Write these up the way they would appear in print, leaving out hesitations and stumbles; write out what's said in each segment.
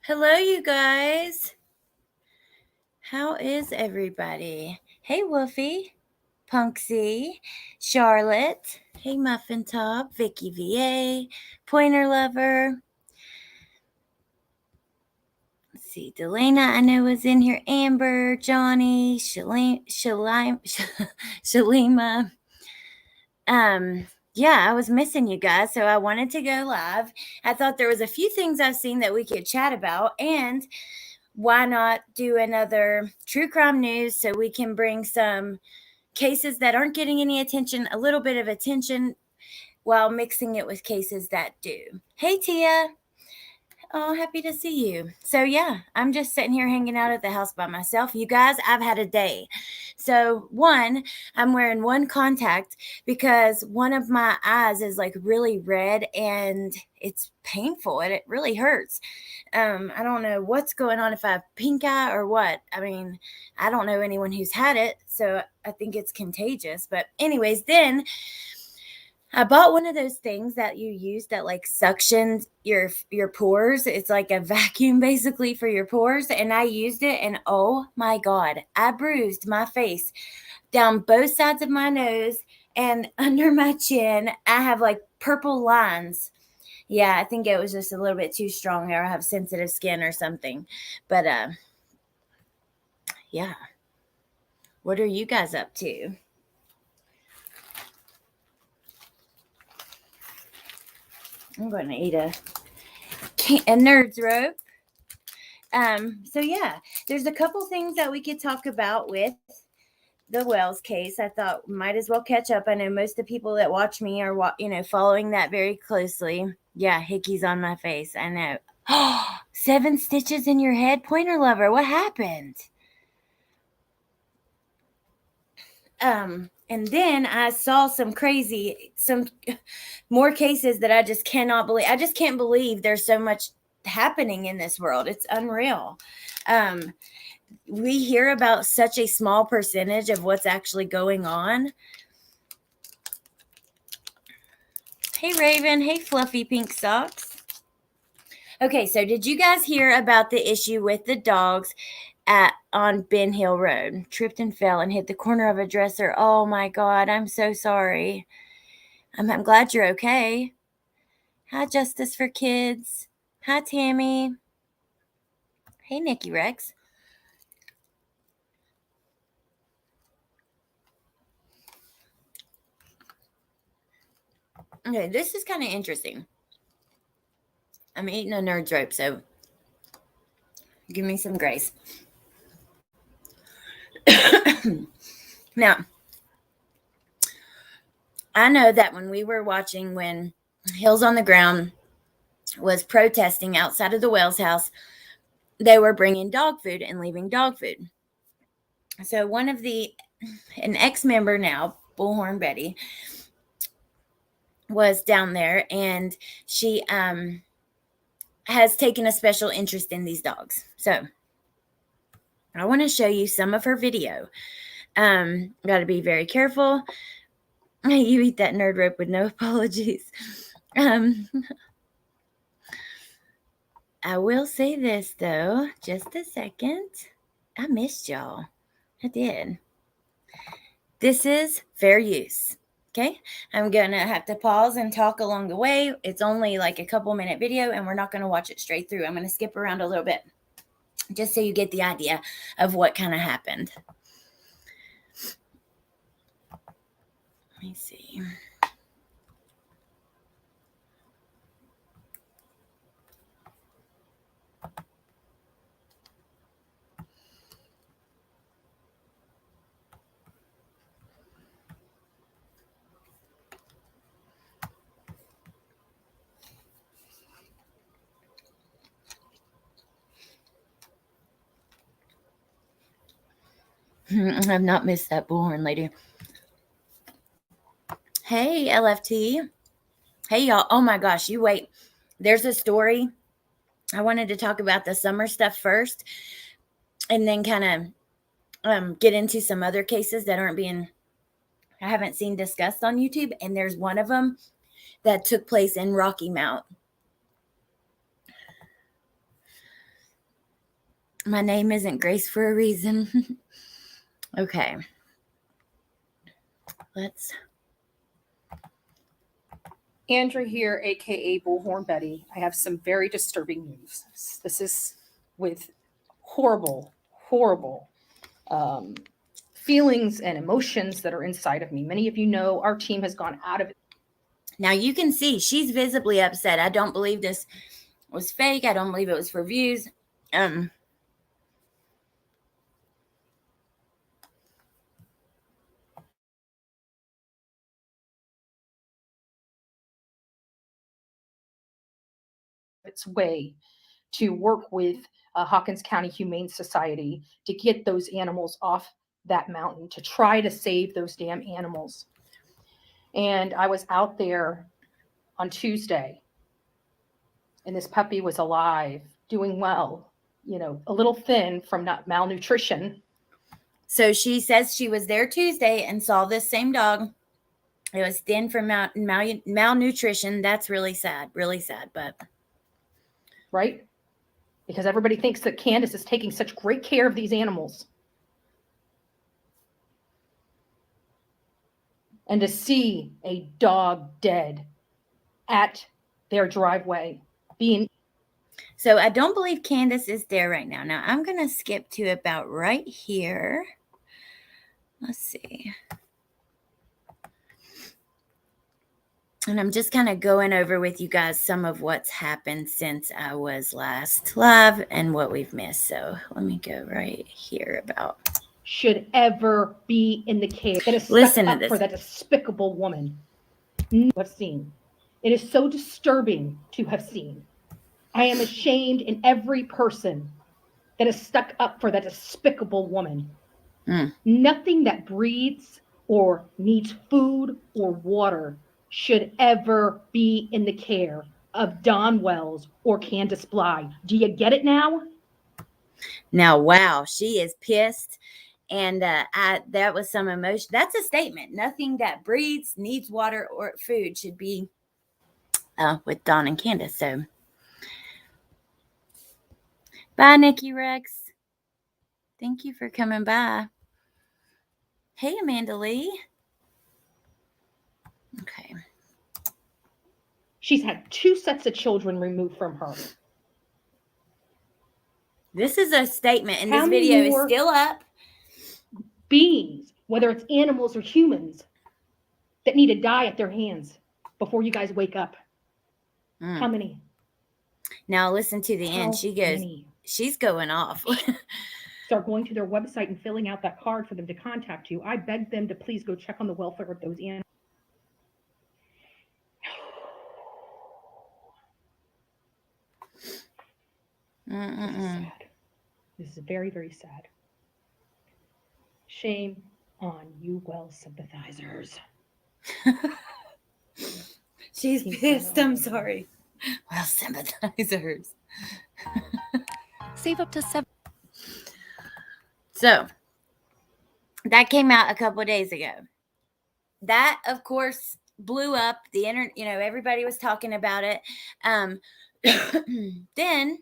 Hello, you guys. How is everybody? Hey, Wolfie, Punksy, Charlotte. Hey, Muffin Top, Vicky VA, Pointer Lover. Let's see, Delana, I know was in here. Amber, Johnny, Shalima. Yeah, I was missing you guys, so I wanted to go live. I thought there was a few things I've seen that we could chat about, and why not do another true crime news so we can bring some cases that aren't getting any attention, a little bit of attention, while mixing it with cases that do. Hey, Tia. Oh, happy to see you. So, yeah, I'm just sitting here hanging out at the house by myself. You guys, I've had a day. So, one, I'm wearing one contact because one of my eyes is like really red and it's painful and it really hurts. I don't know what's going on, if I have pink eye or what. I mean, I don't know anyone who's had it, so I think it's contagious. But, anyways, then I bought one of those things that you use that like suctions your pores. It's like a vacuum basically for your pores, and I used it, and oh my god, I bruised my face down both sides of my nose and under my chin. I have like purple lines. Yeah, I think it was just a little bit too strong, or I have sensitive skin or something. But yeah. What are you guys up to? I'm going to eat a nerd's rope. So yeah, there's a couple things that we could talk about with the Wells case. I thought might as well catch up. I know most of the people that watch me are, following that very closely. Yeah, hickeys on my face. I know. 7 stitches in your head, Pointer Lover. What happened? And then I saw some more cases that I just cannot believe. I just can't believe there's so much happening in this world. It's unreal. We hear about such a small percentage of what's actually going on. Hey, Raven. Hey, Fluffy Pink Socks. Okay, so did you guys hear about the issue with the dogs on Ben Hill Road? Tripped and fell and hit the corner of a dresser. Oh my God, I'm so sorry. I'm glad you're okay. Hi, Justice for Kids. Hi, Tammy. Hey, Nikki Rex. Okay, this is kind of interesting. I'm eating a nerd's rope, so give me some grace. Now, I know that when we were watching when Hills on the Ground was protesting outside of the Wells house, they were bringing dog food and leaving dog food. So an ex-member now, Bullhorn Betty, was down there, and she has taken a special interest in these dogs. So I want to show you some of her video. Got to be very careful. You eat that nerd rope with no apologies. I will say this though, just a second. I missed y'all. I did. This is fair use. Okay, I'm gonna have to pause and talk along the way. It's only like a couple minute video, and we're not gonna watch it straight through. I'm gonna skip around a little bit just so you get the idea of what kind of happened. Let me see. I've not missed that bullhorn lady. Hey, LFT. Hey, y'all. Oh my gosh, you wait. There's a story. I wanted to talk about the summer stuff first and then kind of get into some other cases that I haven't seen discussed on YouTube. And there's one of them that took place in Rocky Mount. My name isn't Grace for a reason. Okay. Let's. Andrew here, aka Bullhorn Betty. I have some very disturbing news. This is with horrible, horrible feelings and emotions that are inside of me. Many of you know our team has gone out of it. Now you can see she's visibly upset. I don't believe this was fake. I don't believe it was for views. Its way to work with Hawkins County Humane Society to get those animals off that mountain, to try to save those damn animals. And I was out there on Tuesday, and this puppy was alive, doing well, you know, a little thin from malnutrition. So she says she was there Tuesday and saw this same dog. It was thin from malnutrition. That's really sad, but. Right? Because everybody thinks that Candace is taking such great care of these animals. And to see a dog dead at their driveway being. So I don't believe Candace is there right now. Now I'm going to skip to about right here. Let's see. And I'm just kind of going over with you guys some of what's happened since I was last live and what we've missed. So let me go right here about. Should ever be in the care that is Listen stuck to up this. For that despicable woman. I've seen. It is so disturbing to have seen. I am ashamed in every person that is stuck up for that despicable woman. Nothing that breathes or needs food or water should ever be in the care of Don Wells or Candace Bly. Do you get it now? Now, wow, she is pissed. And that was some emotion. That's a statement. Nothing that breathes, needs water or food should be with Don and Candace. So, bye, Nikki Rex. Thank you for coming by. Hey, Amanda Lee. Okay. She's had 2 sets of children removed from her. This is a statement, and this video is still up. Beings, whether it's animals or humans, that need to die at their hands before you guys wake up. How many? Now listen to the end. She goes, she's going off. Start going to their website and filling out that card for them to contact you. I beg them to please go check on the welfare of those animals. This is sad. This is very, very sad. Shame on you, well sympathizers. She's pissed. I'm sorry. Well sympathizers. Save up to 7. So that came out a couple of days ago. That, of course, blew up the internet. You know, everybody was talking about it. Then,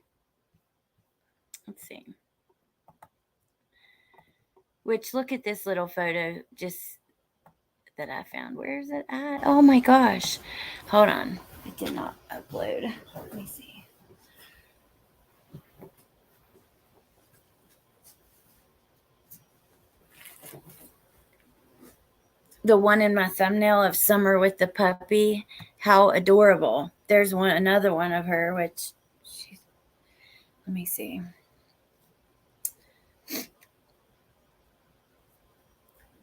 let's see. Which, look at this little photo just that I found. Where is it at? Oh my gosh. Hold on. It did not upload. Let me see. The one in my thumbnail of Summer with the puppy, how adorable. There's another one of her, which let me see.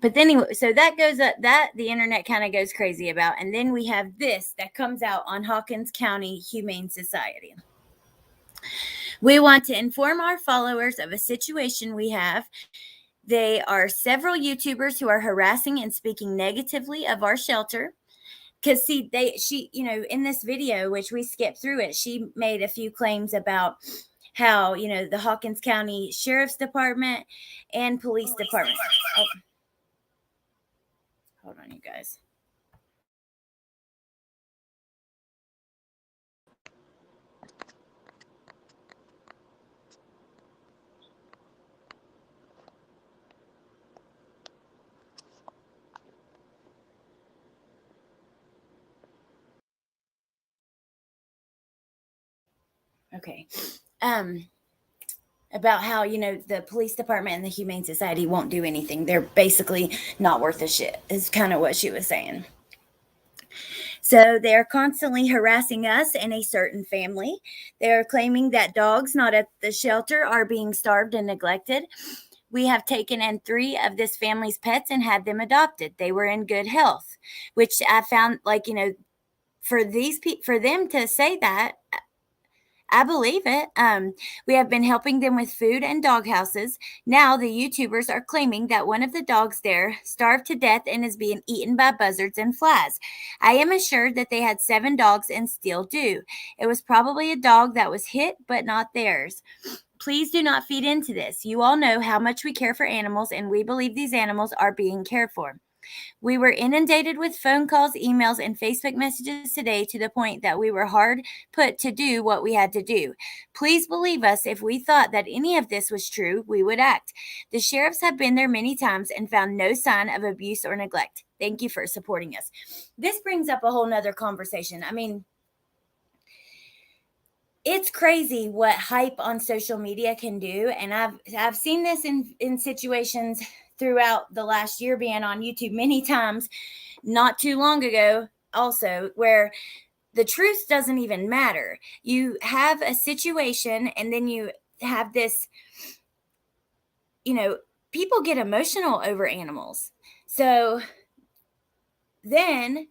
But then anyway, so that goes up, that the internet kind of goes crazy about. And then we have this that comes out on Hawkins County Humane Society. We want to inform our followers of a situation we have. They are several YouTubers who are harassing and speaking negatively of our shelter. Because she, you know, in this video, which we skipped through it, she made a few claims about how, you know, the Hawkins County Sheriff's Department and Police Department. Oh. Hold on, you guys. Okay. About how, the police department and the Humane Society won't do anything. They're basically not worth a shit, is kind of what she was saying. So they're constantly harassing us and a certain family. They're claiming that dogs not at the shelter are being starved and neglected. We have taken in 3 of this family's pets and had them adopted. They were in good health, which I found, like, for them to say that, I believe it. We have been helping them with food and dog houses. Now the YouTubers are claiming that one of the dogs there starved to death and is being eaten by buzzards and flies. I am assured that they had 7 dogs and still do. It was probably a dog that was hit, but not theirs. Please do not feed into this. You all know how much we care for animals, and we believe these animals are being cared for. We were inundated with phone calls, emails, and Facebook messages today to the point that we were hard put to do what we had to do. Please believe us, if we thought that any of this was true, we would act. The sheriffs have been there many times and found no sign of abuse or neglect. Thank you for supporting us. This brings up a whole nother conversation. I mean, it's crazy what hype on social media can do. And I've seen this in situations throughout the last year being on YouTube many times, not too long ago also, where the truth doesn't even matter. You have a situation and then you have this, people get emotional over animals. So then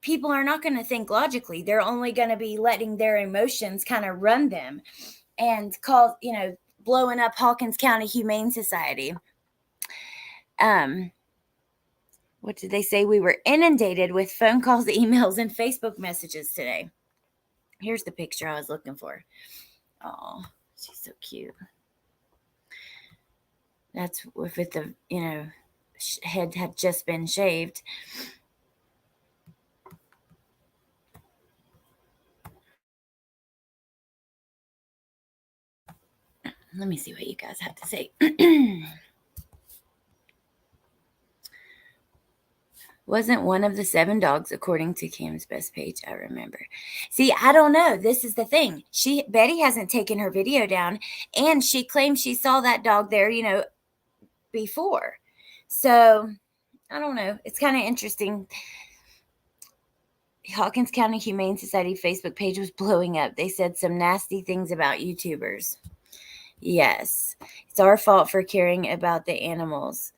people are not going to think logically. They're only going to be letting their emotions kind of run them and blowing up Hawkins County Humane Society. What did they say? We were inundated with phone calls, emails, and Facebook messages today. Here's the picture I was looking for. Oh, she's so cute. That's with the, head had just been shaved. Let me see what you guys have to say. Wasn't one of the 7 dogs, according to Cam's best page, I remember. See, I don't know. This is the thing. Betty hasn't taken her video down, and she claims she saw that dog there, before. So, I don't know. It's kind of interesting. Hawkins County Humane Society Facebook page was blowing up. They said some nasty things about YouTubers. Yes, it's our fault for caring about the animals.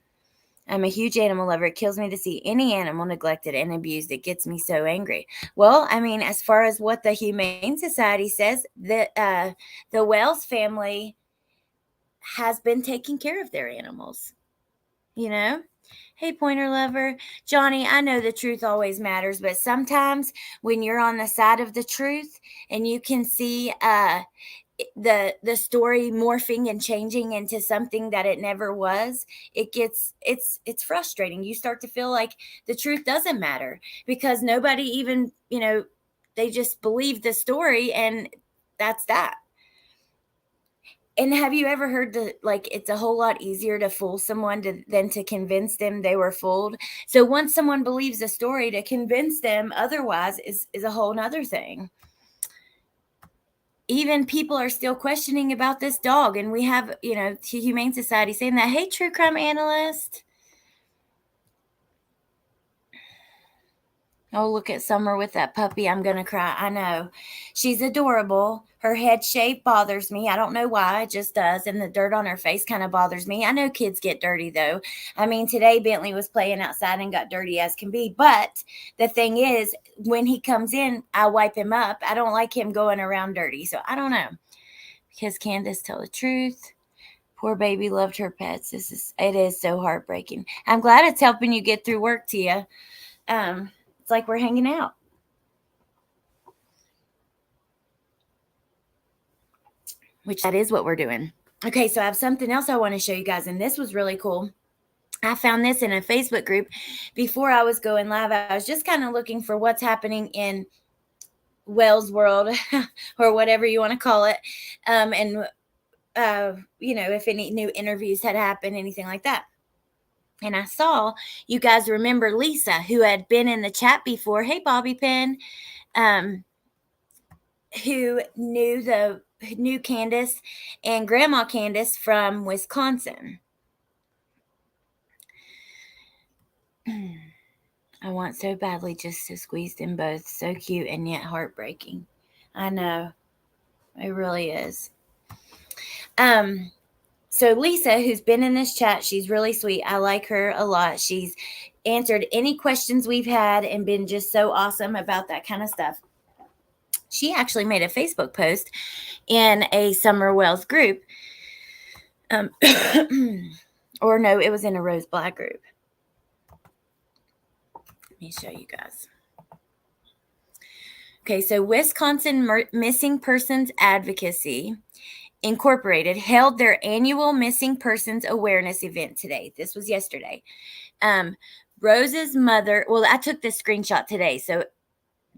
I'm a huge animal lover. It kills me to see any animal neglected and abused. It gets me so angry. Well, I mean, as far as what the Humane Society says, the Wells family has been taking care of their animals. Hey, pointer lover. Johnny, I know the truth always matters, but sometimes when you're on the side of the truth and you can see the story morphing and changing into something that it never was, it's frustrating. You start to feel like the truth doesn't matter because nobody even, they just believe the story and that's that. And have you ever heard it's a whole lot easier to fool someone than to convince them they were fooled? So once someone believes a story, to convince them otherwise is a whole nother thing. Even people are still questioning about this dog. And we have, the Humane Society saying that, hey, true crime analyst. Oh, look at Summer with that puppy. I'm going to cry. I know. She's adorable. Her head shape bothers me. I don't know why. It just does. And the dirt on her face kind of bothers me. I know kids get dirty, though. I mean, today Bentley was playing outside and got dirty as can be. But the thing is, when he comes in, I wipe him up. I don't like him going around dirty. So I don't know. Because Candace, tell the truth. Poor baby loved her pets. It is so heartbreaking. I'm glad it's helping you get through work, Tia. It's like we're hanging out. Which that is what we're doing. Okay, so I have something else I want to show you guys, and this was really cool. I found this in a Facebook group before I was going live. I was just kind of looking for what's happening in Wells World or whatever you want to call it. And if any new interviews had happened, anything like that. And I saw, you guys remember Lisa, who had been in the chat before. Hey, Bobby Pin. who knew Candace and Grandma Candace from Wisconsin. I want so badly just to squeeze them both. So cute and yet heartbreaking. I know. It really is. So Lisa, who's been in this chat, she's really sweet. I like her a lot. She's answered any questions we've had and been just so awesome about that kind of stuff. She actually made a Facebook post in a Summer Wells group. Or no, it was in a Rose Bly group. Let me show you guys. Okay, so Wisconsin Missing Persons Advocacy Incorporated held their annual Missing Persons Awareness event today. This was yesterday. Rose's mother, well, I took this screenshot today, so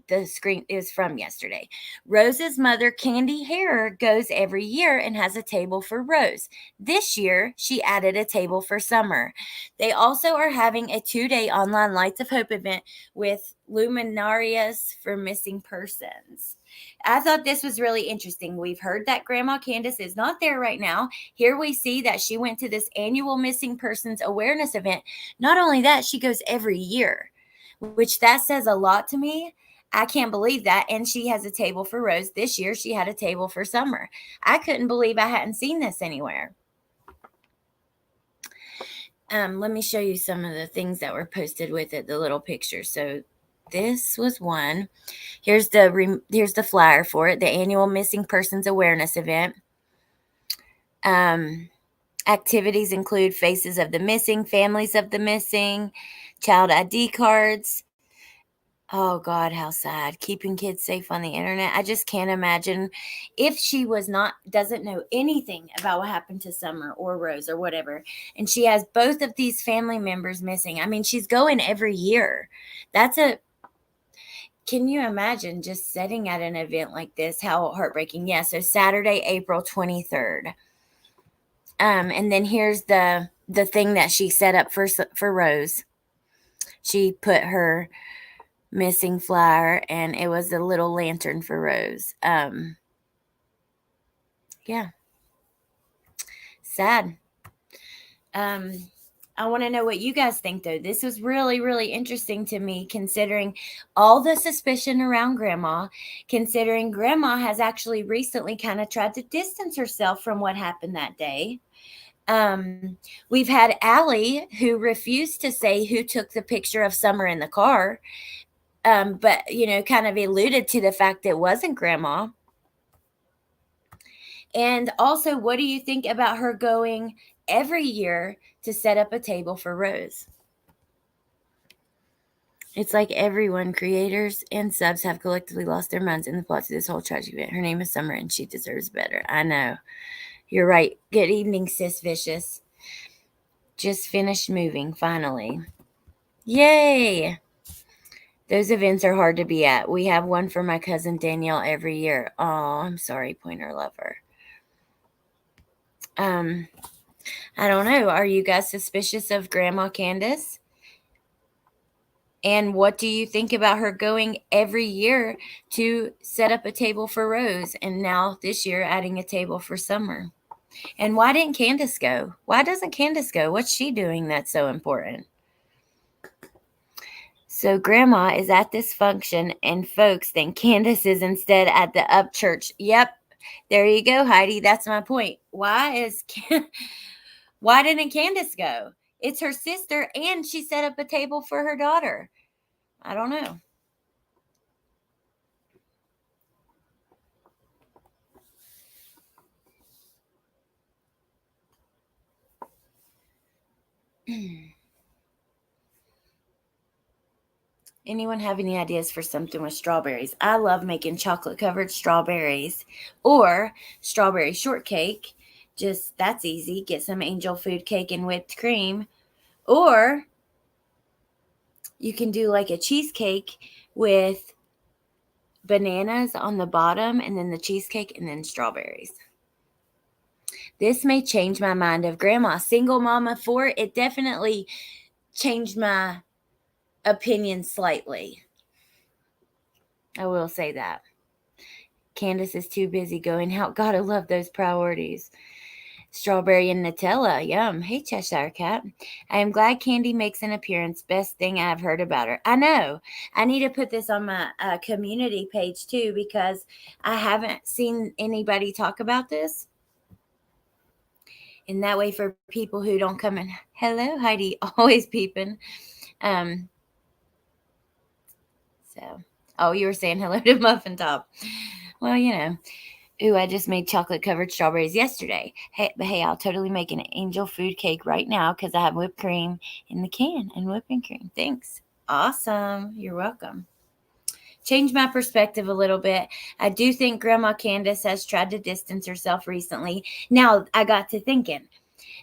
the screen is from yesterday. Rose's mother, Candy Harrer, goes every year and has a table for Rose. This year, she added a table for Summer. They also are having a 2-day online Lights of Hope event with luminarias for missing persons. I thought this was really interesting. We've heard that Grandma Candace is not there right now. Here we see that she went to this annual Missing Persons Awareness event. Not only that, she goes every year, which that says a lot to me. I can't believe that. And she has a table for Rose. This year, she had a table for Summer. I couldn't believe I hadn't seen this anywhere. Let me show you some of the things that were posted with it, the little pictures. So this was one. Here's the flyer for it, the annual Missing Persons Awareness event. Activities include Faces of the Missing, Families of the Missing, child ID cards. Oh God, how sad. Keeping kids safe on the internet. I just can't imagine if she doesn't know anything about what happened to Summer or Rose or whatever. And she has both of these family members missing. I mean, she's going every year. Can you imagine just sitting at an event like this? How heartbreaking. Yeah. So Saturday, April 23rd. And then here's the thing that she set up for Rose. She put her missing flyer and it was a little lantern for Rose. Yeah. Sad. I want to know what you guys think though. This was really, really interesting to me, considering all the suspicion around Grandma, considering Grandma has actually recently kind of tried to distance herself from what happened that day. We've had Allie, who refused to say who took the picture of Summer in the car. But, kind of alluded to the fact that it wasn't Grandma. And also, what do you think about her going every year to set up a table for Rose? It's like everyone, creators and subs, have collectively lost their minds in the plot to this whole tragic event. Her name is Summer and she deserves better. I know. You're right. Good evening, Sis Vicious. Just finished moving, finally. Yay! Those events are hard to be at. We have one for my cousin Danielle every year. Oh, I'm sorry, Pointer Lover. I don't know. Are you guys suspicious of Grandma Candace? And what do you think about her going every year to set up a table for Rose, and now this year adding a table for Summer? And why didn't Candace go? Why doesn't Candace go? What's she doing that's so important? So Grandma is at this function, and folks think Candace is instead at the Up Church. Yep, there you go, Heidi. That's my point. Why didn't Candace go? It's her sister, and she set up a table for her daughter. I don't know. Anyone have any ideas for something with strawberries? I love making chocolate-covered strawberries or strawberry shortcake. Just, that's easy. Get some angel food cake and whipped cream. Or you can do like a cheesecake with bananas on the bottom and then the cheesecake and then strawberries. This may change my mind of Grandma. Single mama 4, it definitely changed my opinion slightly. I will say that. Candace is too busy going out. Gotta love those priorities. Strawberry and Nutella. Yum. Hey, Cheshire Cat. I am glad Candy makes an appearance. Best thing I've heard about her. I know. I need to put this on my community page too, because I haven't seen anybody talk about this. And that way, for people who don't come in, hello, Heidi, always peeping. So, oh, you were saying hello to Muffin Top. Well, you know. Ooh, I just made chocolate covered strawberries yesterday. Hey, I'll totally make an angel food cake right now because I have whipped cream in the can and whipping cream. Thanks. Awesome. You're welcome. Change my perspective a little bit. I do think Grandma Candace has tried to distance herself recently. Now, I got to thinking.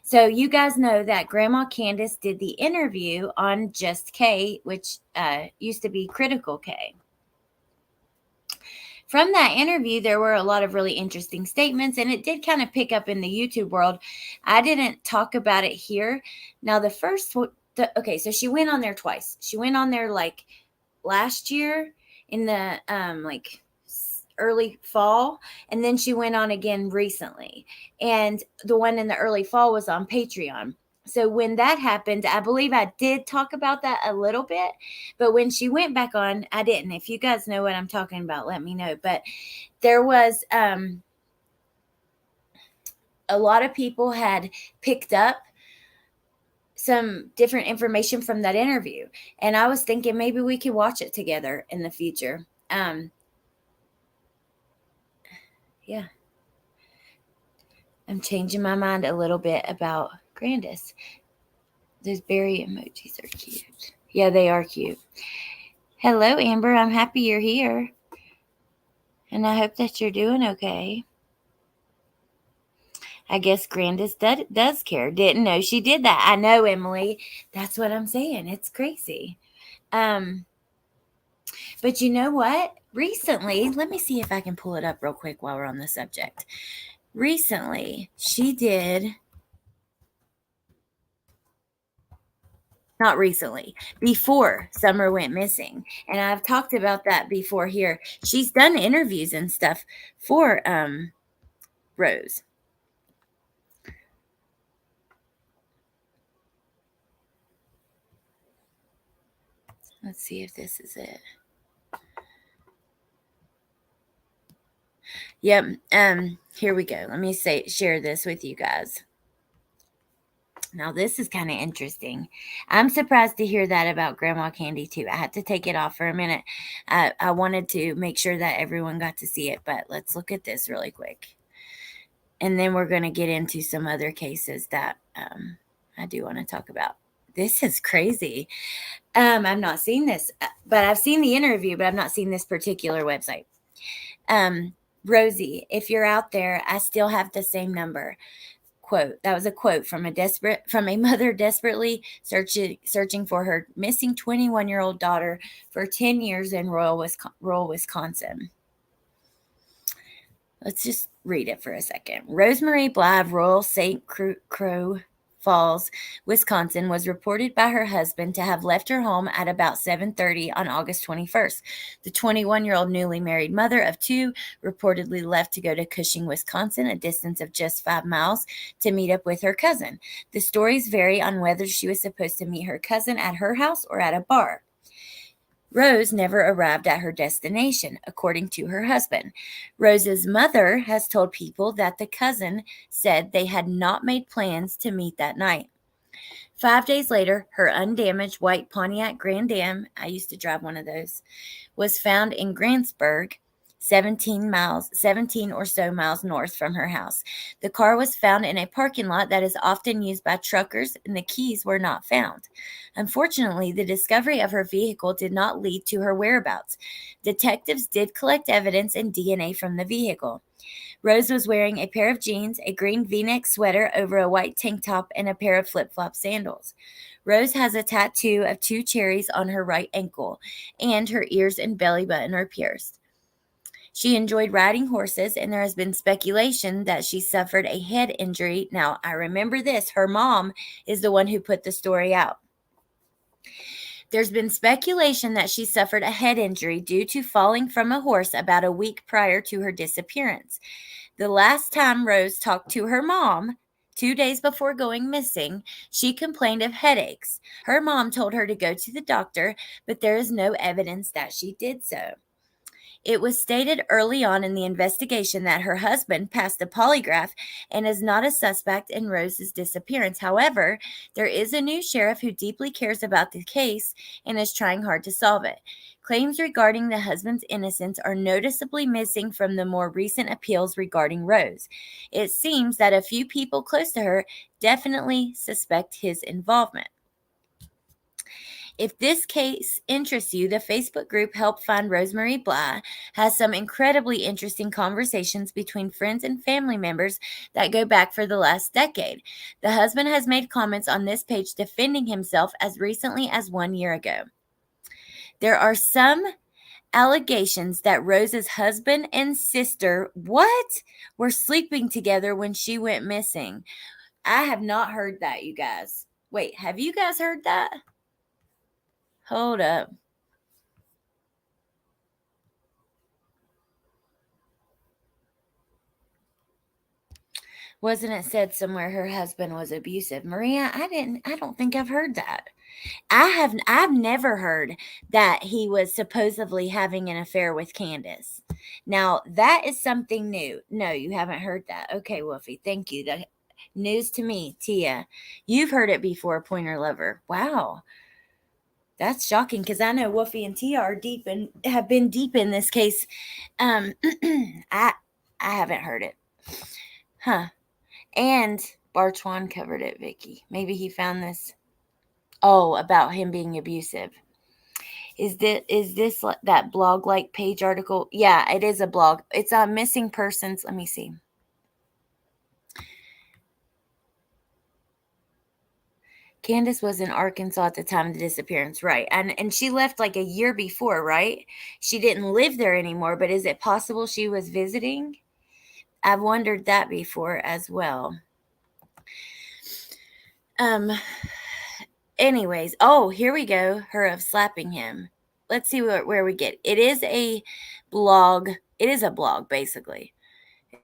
So you guys know that Grandma Candace did the interview on Just K, which used to be Critical K. From that interview, there were a lot of really interesting statements, and it did kind of pick up in the YouTube world. I didn't talk about it here. Now, okay, so she went on there twice. She went on there like last year in the like early fall, and then she went on again recently. And the one in the early fall was on Patreon. So when that happened, I believe I did talk about that a little bit, but when she went back on, I didn't. If you guys know what I'm talking about, let me know. But there was a lot of people had picked up some different information from that interview, and I was thinking maybe we could watch it together in the future. Yeah. I'm changing my mind a little bit about Candace. Those berry emojis are cute. Yeah, they are cute. Hello, Amber. I'm happy you're here. And I hope that you're doing okay. I guess Candace does care. Didn't know she did that. I know, Emily. That's what I'm saying. It's crazy. But you know what? Recently, let me see if I can pull it up real quick while we're on the subject. Recently, she did... Not recently, before Summer went missing. And I've talked about that before here. She's done interviews and stuff for Rose. Let's see if this is it. Yep. Here we go. Let me share this with you guys. Now, this is kind of interesting. I'm surprised to hear that about Grandma Candy, too. I had to take it off for a minute. I wanted to make sure that everyone got to see it, but let's look at this really quick. And then we're going to get into some other cases that I do want to talk about. This is crazy. I've not seen this, but I've seen the interview, but I've not seen this particular website. Rosie, if you're out there, I still have the same number. Quote. That was a quote from a mother desperately searching for her missing 21-year-old daughter for 10 years in rural Wisconsin. Let's just read it for a second. Rosemary Bly of rural St. Croix Falls, Wisconsin, was reported by her husband to have left her home at about 7:30 on August 21st. The 21-year-old newly married mother of two reportedly left to go to Cushing, Wisconsin, a distance of just 5 miles, to meet up with her cousin. The stories vary on whether she was supposed to meet her cousin at her house or at a bar. Rose never arrived at her destination, according to her husband. Rose's mother has told people that the cousin said they had not made plans to meet that night. 5 days later, her undamaged white Pontiac Grand Am, I used to drive one of those, was found in Grantsburg, 17 or so miles north from her house. The car was found in a parking lot that is often used by truckers, and the keys were not found. Unfortunately, the discovery of her vehicle did not lead to her whereabouts. Detectives did collect evidence and DNA from the vehicle. Rose was wearing a pair of jeans, a green V-neck sweater over a white tank top, and a pair of flip-flop sandals. Rose has a tattoo of 2 cherries on her right ankle, and her ears and belly button are pierced. She enjoyed riding horses, and there has been speculation that she suffered a head injury. Now, I remember this. Her mom is the one who put the story out. There's been speculation that she suffered a head injury due to falling from a horse about a week prior to her disappearance. The last time Rose talked to her mom, 2 days before going missing, she complained of headaches. Her mom told her to go to the doctor, but there is no evidence that she did so. It was stated early on in the investigation that her husband passed a polygraph and is not a suspect in Rose's disappearance. However, there is a new sheriff who deeply cares about the case and is trying hard to solve it. Claims regarding the husband's innocence are noticeably missing from the more recent appeals regarding Rose. It seems that a few people close to her definitely suspect his involvement. If this case interests you, the Facebook group Help Find Rosemary Bly has some incredibly interesting conversations between friends and family members that go back for the last decade. The husband has made comments on this page defending himself as recently as 1 year ago. There are some allegations that Rose's husband and sister, were sleeping together when she went missing. I have not heard that, you guys. Wait, have you guys heard that? Hold up. Wasn't it said somewhere her husband was abusive? Maria, I don't think I've heard that. I've never heard that he was supposedly having an affair with Candace. Now, that is something new. No, you haven't heard that. Okay, Wolfie, thank you. The news to me, Tia. You've heard it before, Pointer Lover. Wow. That's shocking because I know Wolfie and Tia are deep and have been deep in this case. I haven't heard it. Huh. And Barchwan covered it, Vicky. Maybe he found this. Oh, about him being abusive. Is this that blog like page article? Yeah, it is a blog. It's on missing persons. Let me see. Candace was in Arkansas at the time of the disappearance, right? And she left like a year before, right? She didn't live there anymore, but is it possible she was visiting? I've wondered that before as well. Anyways, oh, here we go. Her of slapping him. Let's see where we get. It is a blog. It is a blog, basically.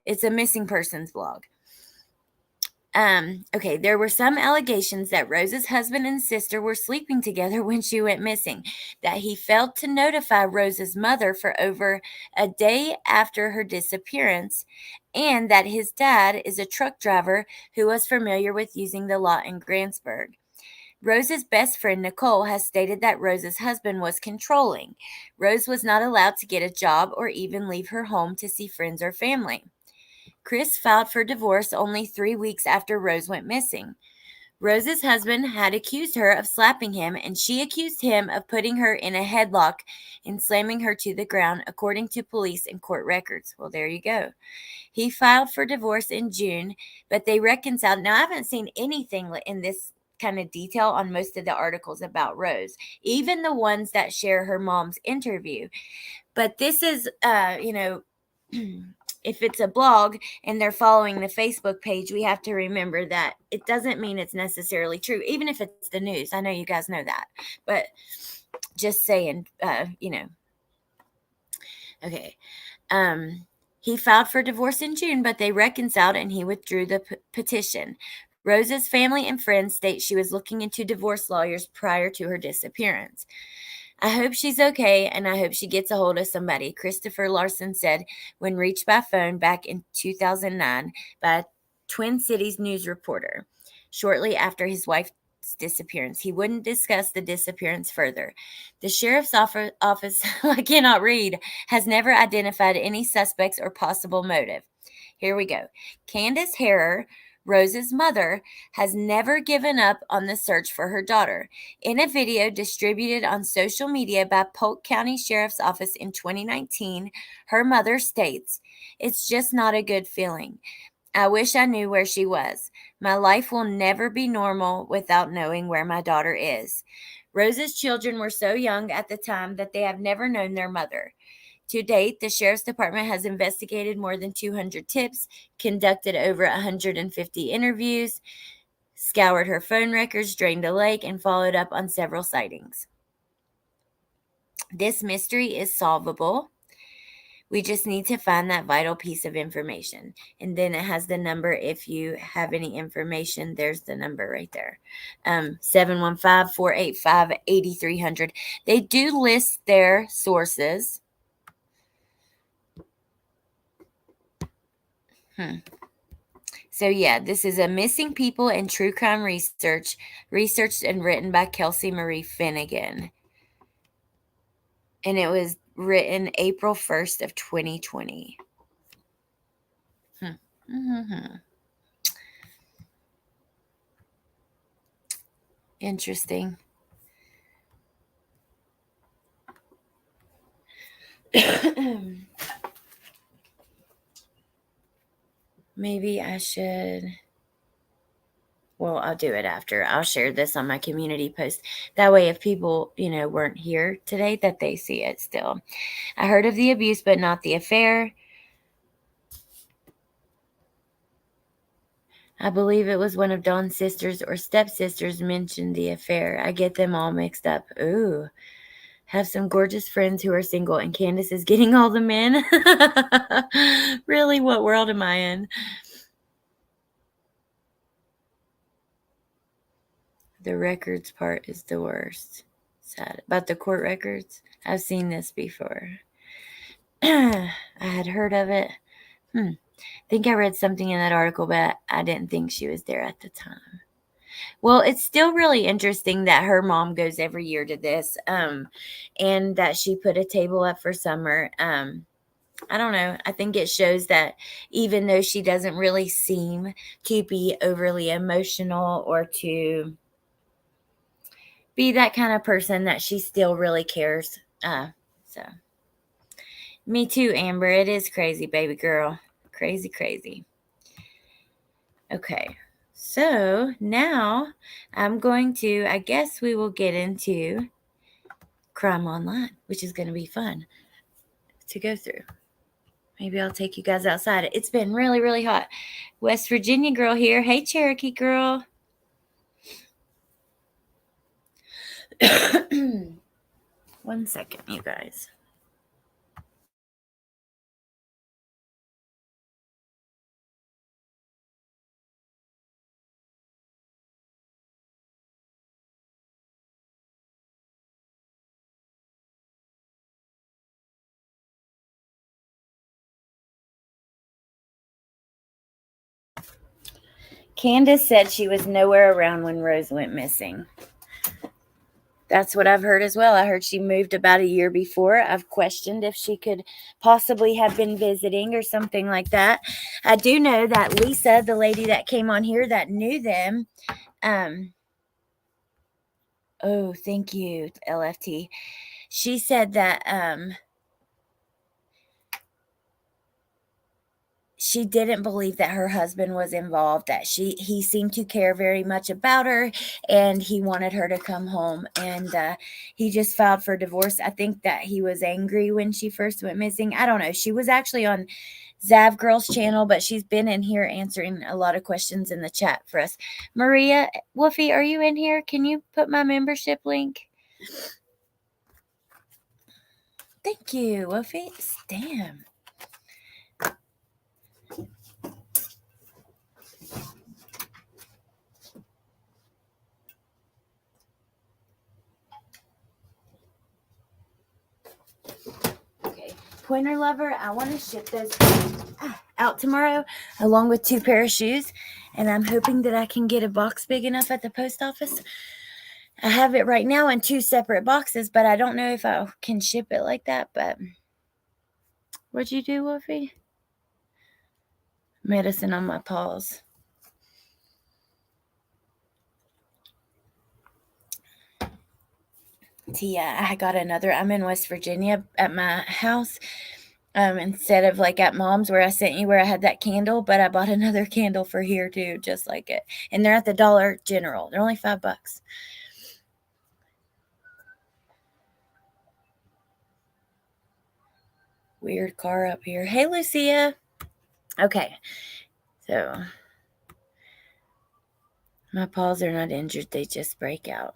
It's a missing persons blog. Okay, there were some allegations that Rose's husband and sister were sleeping together when she went missing, that he failed to notify Rose's mother for over a day after her disappearance, and that his dad is a truck driver who was familiar with using the lot in Grantsburg. Rose's best friend, Nicole, has stated that Rose's husband was controlling. Rose was not allowed to get a job or even leave her home to see friends or family. Chris filed for divorce only 3 weeks after Rose went missing. Rose's husband had accused her of slapping him, and she accused him of putting her in a headlock and slamming her to the ground, according to police and court records. Well, there you go. He filed for divorce in June, but they reconciled. Now, I haven't seen anything in this kind of detail on most of the articles about Rose, even the ones that share her mom's interview. But this is, if it's a blog and they're following the Facebook page, we have to remember that it doesn't mean it's necessarily true, even if it's the news. I know you guys know that, but just saying, Okay. He filed for divorce in June, but they reconciled and he withdrew the petition. Rose's family and friends state she was looking into divorce lawyers prior to her disappearance. I hope she's okay, and I hope she gets a hold of somebody, Christopher Larson said when reached by phone back in 2009 by a Twin Cities news reporter. Shortly after his wife's disappearance, he wouldn't discuss the disappearance further. The sheriff's office, I cannot read, has never identified any suspects or possible motive. Here we go. Candace Harrer, Rose's mother, has never given up on the search for her daughter. In a video distributed on social media by Polk County Sheriff's Office in 2019, her mother states, "It's just not a good feeling. I wish I knew where she was. My life will never be normal without knowing where my daughter is." Rose's children were so young at the time that they have never known their mother. To date, the Sheriff's Department has investigated more than 200 tips, conducted over 150 interviews, scoured her phone records, drained a lake, and followed up on several sightings. This mystery is solvable. We just need to find that vital piece of information. And then it has the number. If you have any information, there's the number right there. 715-485-8300. They do list their sources. So yeah, this is a missing people and true crime research, researched and written by Kelsey Marie Finnegan. And it was written April 1st of 2020. Interesting. Maybe I should. Well, I'll do it after. I'll share this on my community post. That way, if people, weren't here today, that they see it still. I heard of the abuse, but not the affair. I believe it was one of Dawn's sisters or stepsisters mentioned the affair. I get them all mixed up. Ooh. Have some gorgeous friends who are single, and Candace is getting all the men. Really? What world am I in? The records part is the worst. Sad. About the court records? I've seen this before. I had heard of it. I think I read something in that article, but I didn't think she was there at the time. Well, it's still really interesting that her mom goes every year to this, and that she put a table up for summer. I don't know. I think it shows that even though she doesn't really seem to be overly emotional or to be that kind of person, that she still really cares. So, me too, Amber. It is crazy, baby girl. Crazy, crazy. Okay. So now I'm going to, I guess we will get into crime online, which is going to be fun to go through. Maybe I'll take you guys outside. It's been really, really hot. West Virginia girl here. Hey, Cherokee girl. One second, you guys. Candace said she was nowhere around when Rose went missing. That's what I've heard as well. I heard she moved about a year before. I've questioned if she could possibly have been visiting or something like that. I do know that Lisa, the lady that came on here that knew them, oh, thank you, LFT. She said that she didn't believe that her husband was involved, that he seemed to care very much about her, and he wanted her to come home, and he just filed for divorce. I think that he was angry when she first went missing. I don't know. She was actually on Zav Girl's channel, but she's been in here answering a lot of questions in the chat for us. Maria Wolfie, are you in here? Can you put my membership link? Thank you, Wolfie. Damn. Okay, Pointer Lover, I want to ship those out tomorrow along with 2 pair of shoes, and I'm hoping that I can get a box big enough at the post office. I have it right now in 2 separate boxes, but I don't know if I can ship it like that. But what'd you do, Wolfie? Medicine on my paws. Tia, I got another. I'm in West Virginia at my house. Instead of like at Mom's where I sent you, where I had that candle, but I bought another candle for here too, just like it. And they're at the Dollar General. They're only $5. Weird car up here. Hey, Lucia. Okay. So my paws are not injured. They just break out.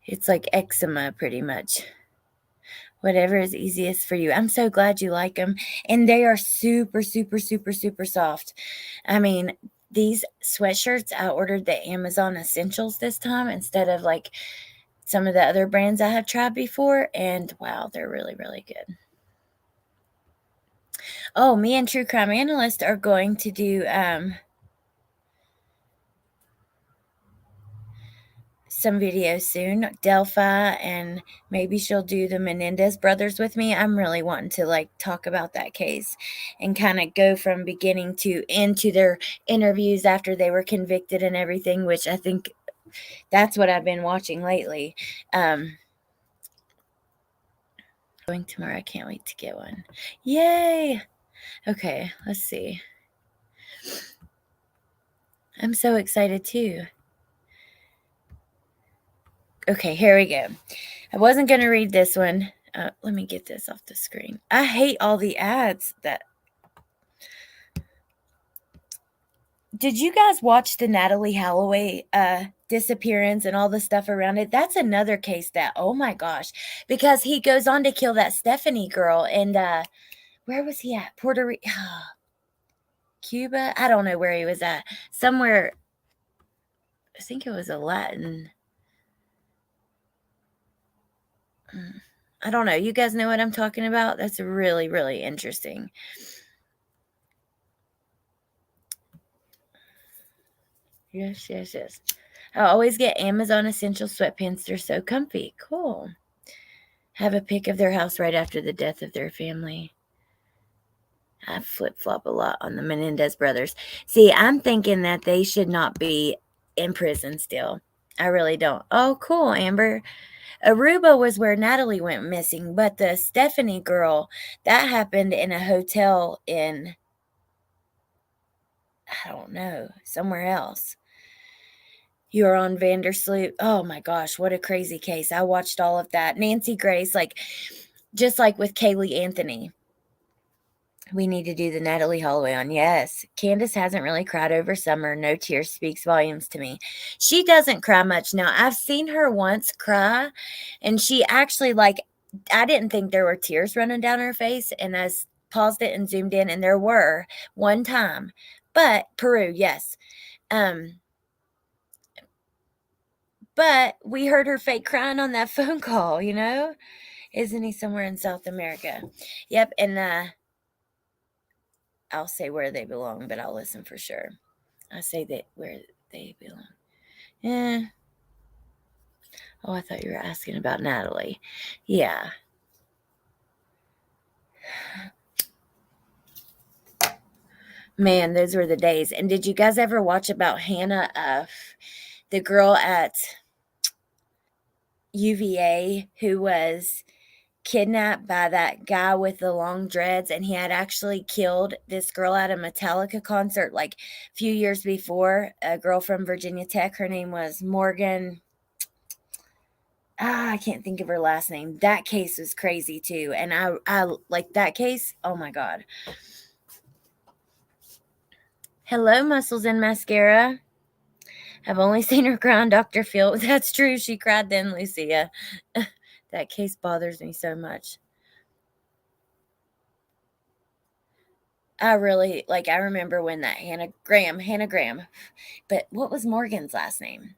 It's like eczema pretty much. Whatever is easiest for you. I'm so glad you like them. And they are super, super, super, super soft. I mean, these sweatshirts, I ordered the Amazon Essentials this time instead of like some of the other brands I have tried before. And wow, they're really, really good. Oh, me and True Crime Analyst are going to do some videos soon. Delphi, and maybe she'll do the Menendez brothers with me. I'm really wanting to like talk about that case and kind of go from beginning to end to their interviews after they were convicted and everything, which I think that's what I've been watching lately. Going tomorrow. I can't wait to get one. Yay! Okay, let's see. I'm so excited too. Okay, here we go. I wasn't going to read this one. Let me get this off the screen. I hate all the ads that. Did you guys watch the Natalie Holloway disappearance and all the stuff around it? That's another case that, oh my gosh, because he goes on to kill that Stephanie girl. And where was he at? Puerto Rico, Cuba? I don't know where he was at. Somewhere, I think it was a Latin. I don't know. You guys know what I'm talking about? That's really, really interesting. Yes, yes, yes. I always get Amazon Essential sweatpants. They're so comfy. Cool. Have a pic of their house right after the death of their family. I flip-flop a lot on the Menendez brothers. See, I'm thinking that they should not be in prison still. I really don't. Oh, cool, Amber. Aruba was where Natalie went missing, but the Stephanie girl, that happened in a hotel in, I don't know, somewhere else. You're on Vandersloot. Oh my gosh, what a crazy case. I watched all of that. Nancy Grace, like, just like with Kaylee Anthony. We need to do the Natalie Holloway on. Yes. Candace hasn't really cried over summer. No tears speaks volumes to me. She doesn't cry much now. I've seen her once cry, and she actually, like, I didn't think there were tears running down her face, and I paused it and zoomed in, and there were one time. But Peru, yes. But we heard her fake crying on that phone call, you know? Isn't he somewhere in South America? Yep, and I'll say where they belong, but I'll listen for sure. I say that where they belong. Yeah. Oh, I thought you were asking about Natalie. Yeah. Man, those were the days. And did you guys ever watch about Hannah, the girl at UVA who was kidnapped by that guy with the long dreads, and he had actually killed this girl at a Metallica concert like a few years before, a girl from Virginia Tech. Her name was Morgan. I can't think of her last name. That case was crazy too. And I like that case. Oh my God. Hello, Muscles and Mascara. I've only seen her cry on Dr. Phil. That's true. She cried then, Lucia. That case bothers me so much. I really, like, I remember when that Hannah Graham, but what was Morgan's last name?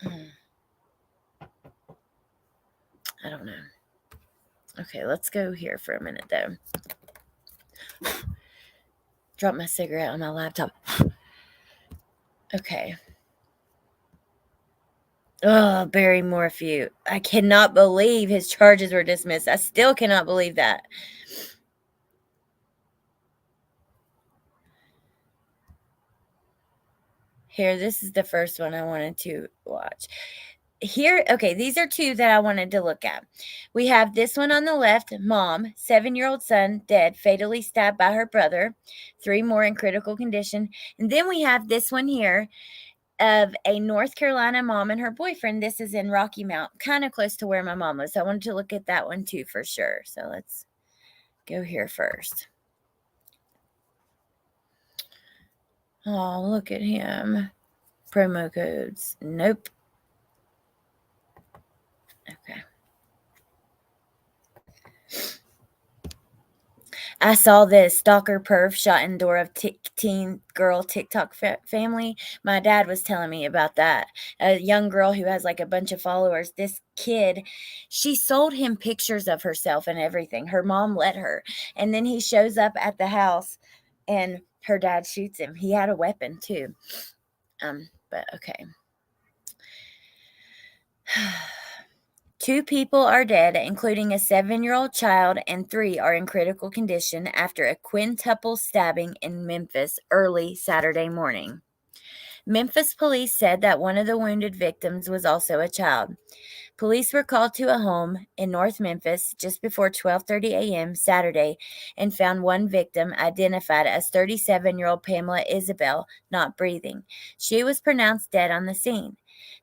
I don't know. Okay, let's go here for a minute, though. Drop my cigarette on my laptop. Okay. Oh, Barry Morphew. I cannot believe his charges were dismissed. I still cannot believe that. Here, this is the first one I wanted to watch. Here, okay, these are two that I wanted to look at. We have this one on the left, mom, 7-year-old son, dead, fatally stabbed by her brother, 3 more in critical condition. And then we have this one here of a North Carolina mom and her boyfriend. This is in Rocky Mount, kind of close to where my mom was. So I wanted to look at that one too for sure. So let's go here first. Oh, look at him. Promo codes. Nope. Okay. I saw this stalker perv shot in door of teen girl TikTok family. My dad was telling me about that. A young girl who has like a bunch of followers. This kid, she sold him pictures of herself and everything. Her mom let her. And then he shows up at the house and her dad shoots him. He had a weapon too. But okay. 2 people are dead, including a 7-year-old child, and 3 are in critical condition after a quintuple stabbing in Memphis early Saturday morning. Memphis police said that one of the wounded victims was also a child. Police were called to a home in North Memphis just before 12:30 a.m. Saturday and found one victim identified as 37-year-old Pamela Isabel not breathing. She was pronounced dead on the scene.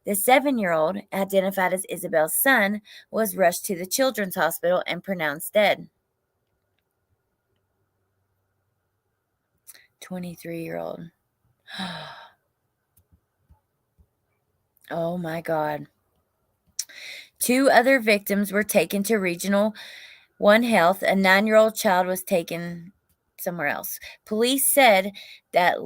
The 7-year-old, identified as Isabel's son, was rushed to the Children's Hospital and pronounced dead. 23-year-old. Oh my God. 2 other victims were taken to Regional One Health. A 9-year-old child was taken somewhere else. Police said that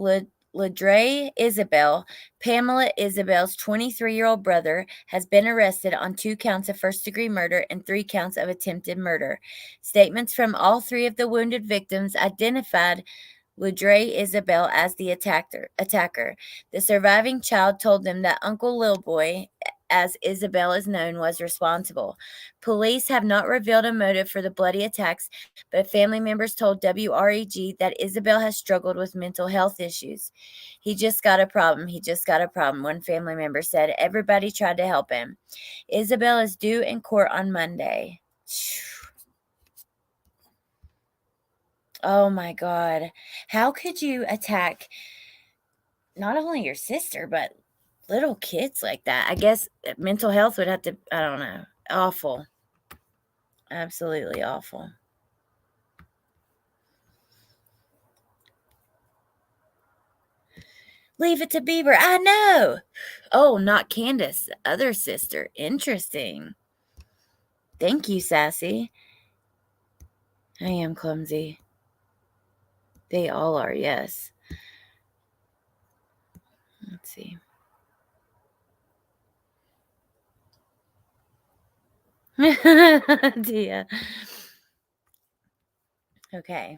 Ladre Isabel, Pamela Isabel's 23-year-old brother, has been arrested on 2 counts of first-degree murder and 3 counts of attempted murder. Statements from all 3 of the wounded victims identified Ladre Isabel as the attacker. The surviving child told them that Uncle Lil Boy, as Isabel is known, was responsible. Police have not revealed a motive for the bloody attacks, but family members told WREG that Isabel has struggled with mental health issues. He just got a problem. One family member said. Everybody tried to help him. Isabel is due in court on Monday. Oh my God. How could you attack not only your sister, but little kids like that? I guess mental health would have to, I don't know. Awful. Absolutely awful. Leave it to Beaver. I know. Oh, not Candace. Other sister. Interesting. Thank you, Sassy. I am clumsy. They all are, yes. Let's see. Dia. Okay.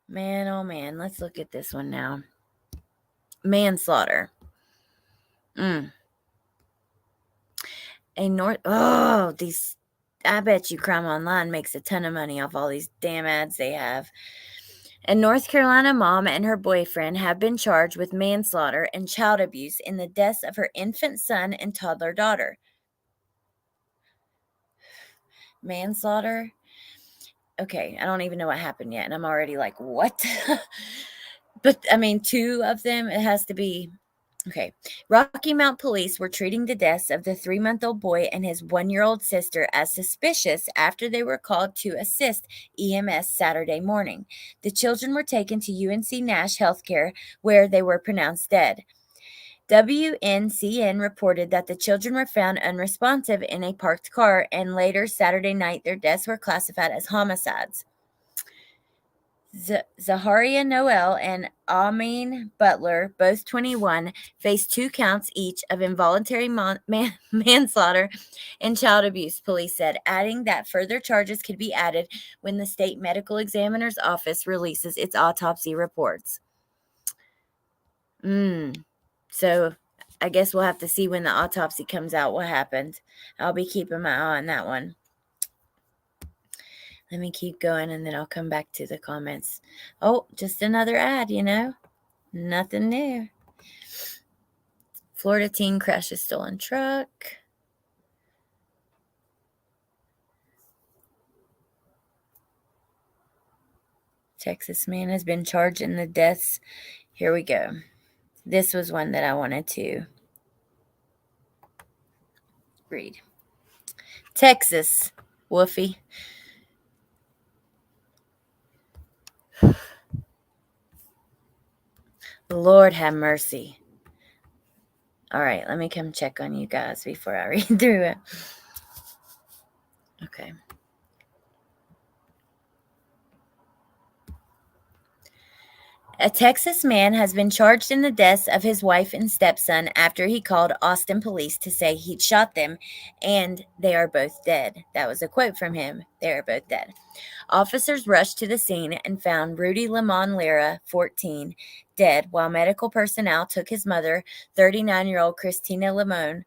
Man, oh man. Let's look at this one now. Manslaughter. I bet you Crime Online makes a ton of money off all these damn ads they have. A North Carolina mom and her boyfriend have been charged with manslaughter and child abuse in the deaths of her infant son and toddler daughter. Manslaughter? Okay, I don't even know what happened yet, and I'm already like, what? But, I mean, 2 of them, it has to be... Okay. Rocky Mount police were treating the deaths of the 3-month-old boy and his 1-year-old sister as suspicious after they were called to assist EMS Saturday morning. The children were taken to UNC Nash Healthcare, where they were pronounced dead. WNCN reported that the children were found unresponsive in a parked car, and later Saturday night their deaths were classified as homicides. Zaharia Noel and Amin Butler, both 21, faced 2 counts each of involuntary manslaughter and child abuse, police said, adding that further charges could be added when the state medical examiner's office releases its autopsy reports. So I guess we'll have to see when the autopsy comes out what happened. I'll be keeping my eye on that one. Let me keep going and then I'll come back to the comments. Oh, just another ad, Nothing new. Florida teen crashes stolen truck. Texas man has been charged in the deaths. Here we go. This was one that I wanted to read. Texas, Woofy. Lord have mercy. All right, let me come check on you guys before I read through it. Okay. A Texas man has been charged in the deaths of his wife and stepson after he called Austin police to say he'd shot them, and they are both dead. That was a quote from him. They are both dead. Officers rushed to the scene and found Rudy Lamont Lira, 14, dead, while medical personnel took his mother, 39-year-old Christina Lamone,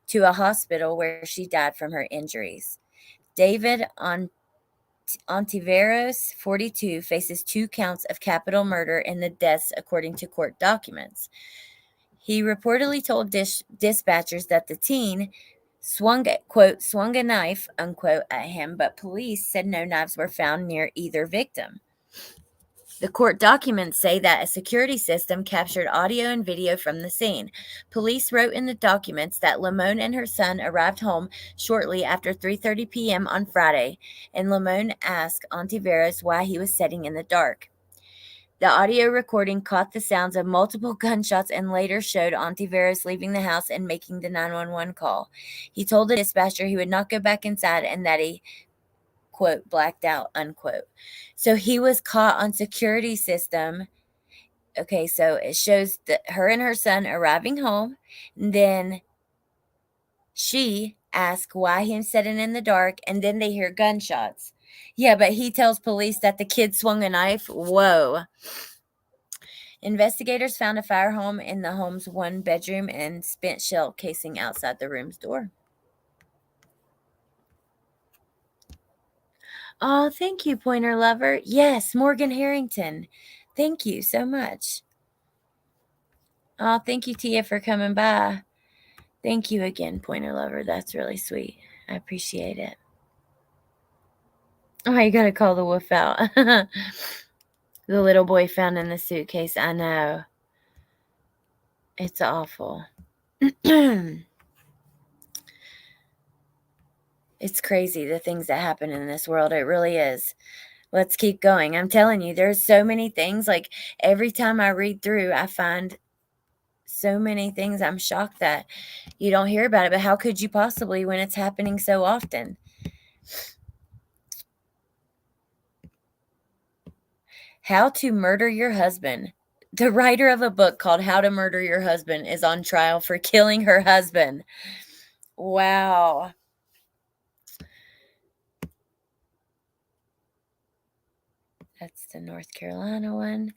to a hospital where she died from her injuries. David Ontiveros, 42, faces 2 counts of capital murder in the deaths, according to court documents. He reportedly told dispatchers that the teen swung a knife, unquote, at him, but police said no knives were found near either victim. The court documents say that a security system captured audio and video from the scene. Police wrote in the documents that Lamone and her son arrived home shortly after 3:30 p.m. on Friday, and Lamone asked Ontiveros why he was sitting in the dark. The audio recording caught the sounds of multiple gunshots and later showed Ontiveros leaving the house and making the 911 call. He told the dispatcher he would not go back inside and that he, quote, blacked out, unquote. So he was caught on security system. Okay, so it shows her and her son arriving home. And then she asks why he's sitting in the dark, and then they hear gunshots. Yeah, but he tells police that the kid swung a knife. Whoa. Investigators found a fire home in the home's 1-bedroom and spent shell casing outside the room's door. Oh, thank you, Pointer Lover. Yes, Morgan Harrington. Thank you so much. Oh, thank you, Tia, for coming by. Thank you again, Pointer Lover. That's really sweet. I appreciate it. Oh, you gotta call the wolf out. The little boy found in the suitcase. I know. It's awful. It's crazy, the things that happen in this world. It really is. Let's keep going. I'm telling you, there's so many things. Like, every time I read through, I find so many things. I'm shocked that you don't hear about it. But how could you possibly when it's happening so often? How to Murder Your Husband. The writer of a book called How to Murder Your Husband is on trial for killing her husband. Wow. That's the North Carolina one.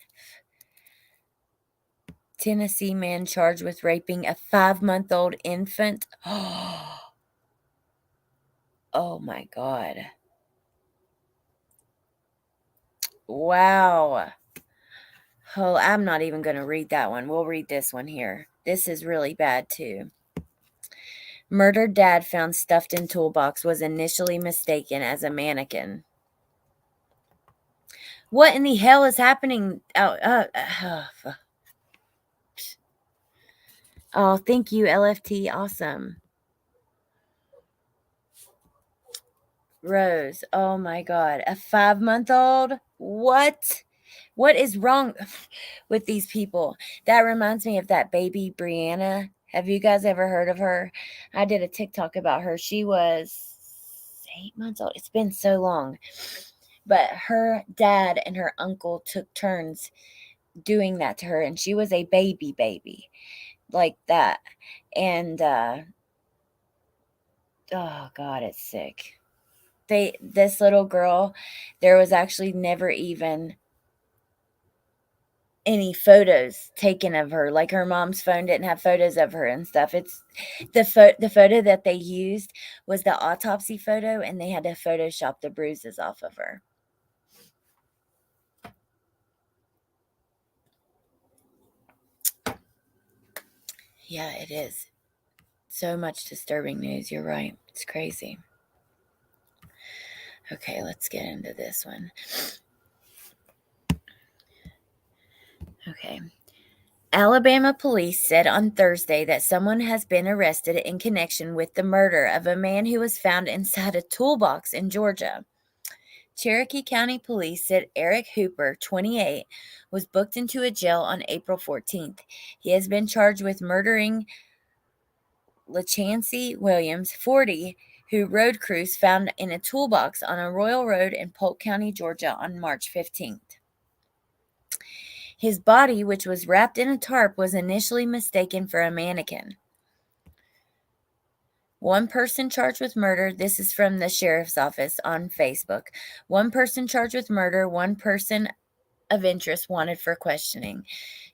Tennessee man charged with raping a 5-month-old infant. Oh my God. Wow. Oh, I'm not even going to read that one. We'll read this one here. This is really bad too. Murdered dad found stuffed in toolbox was initially mistaken as a mannequin. What in the hell is happening? Oh, thank you, LFT. Awesome. Rose. Oh my God. A 5-month-old? What? What is wrong with these people? That reminds me of that baby Brianna. Have you guys ever heard of her? I did a TikTok about her. She was 8 months old. It's been so long. But her dad and her uncle took turns doing that to her, and she was a baby like that. And oh God, it's sick. This little girl, there was actually never even any photos taken of her. Like, her mom's phone didn't have photos of her and stuff. It's the photo that they used was the autopsy photo, and they had to Photoshop the bruises off of her. Yeah, it is. So much disturbing news. You're right. It's crazy. Okay, let's get into this one. Okay. Alabama police said on Thursday that someone has been arrested in connection with the murder of a man who was found inside a toolbox in Georgia. Cherokee County Police said Eric Hooper, 28, was booked into a jail on April 14th. He has been charged with murdering LaChancy Williams, 40, who road crews found in a toolbox on a Royal Road in Polk County, Georgia on March 15th. His body, which was wrapped in a tarp, was initially mistaken for a mannequin. One person charged with murder. This is from the sheriff's office on Facebook. One person charged with murder, one person of interest wanted for questioning.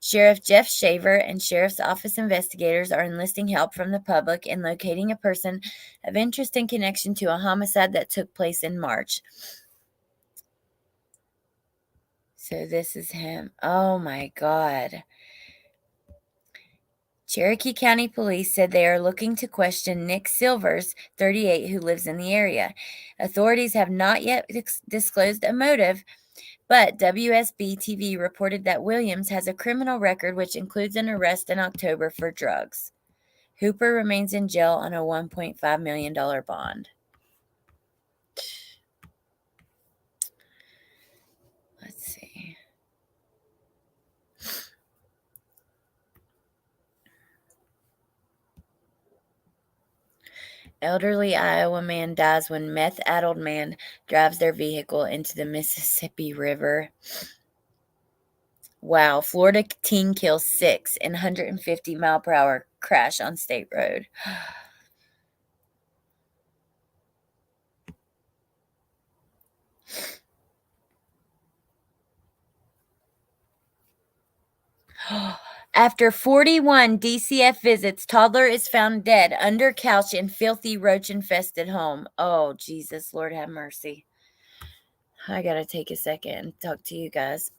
Sheriff Jeff Shaver and Sheriff's Office investigators are enlisting help from the public in locating a person of interest in connection to a homicide that took place in March. So this is him. Oh my God. Cherokee County Police said they are looking to question Nick Silvers, 38, who lives in the area. Authorities have not yet disclosed a motive, but WSB-TV reported that Williams has a criminal record which includes an arrest in October for drugs. Hooper remains in jail on a $1.5 million bond. Let's see. Elderly Iowa man dies when meth-addled man drives their vehicle into the Mississippi River. Wow. Florida teen kills 6 in 150-mile-per-hour crash on state road. After 41 DCF visits, toddler is found dead under couch in filthy roach-infested home. Oh, Jesus, Lord have mercy. I got to take a second and talk to you guys.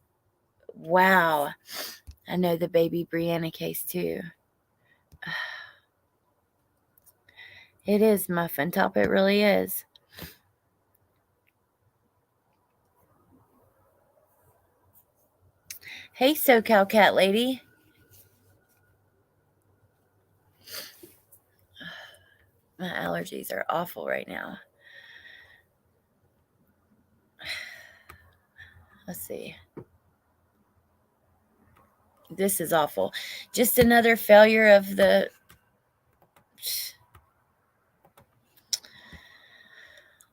Wow. I know the baby Brianna case too. It is muffin top. It really is. Hey, SoCal cat lady. My allergies are awful right now. Let's see. This is awful. Just another failure of the...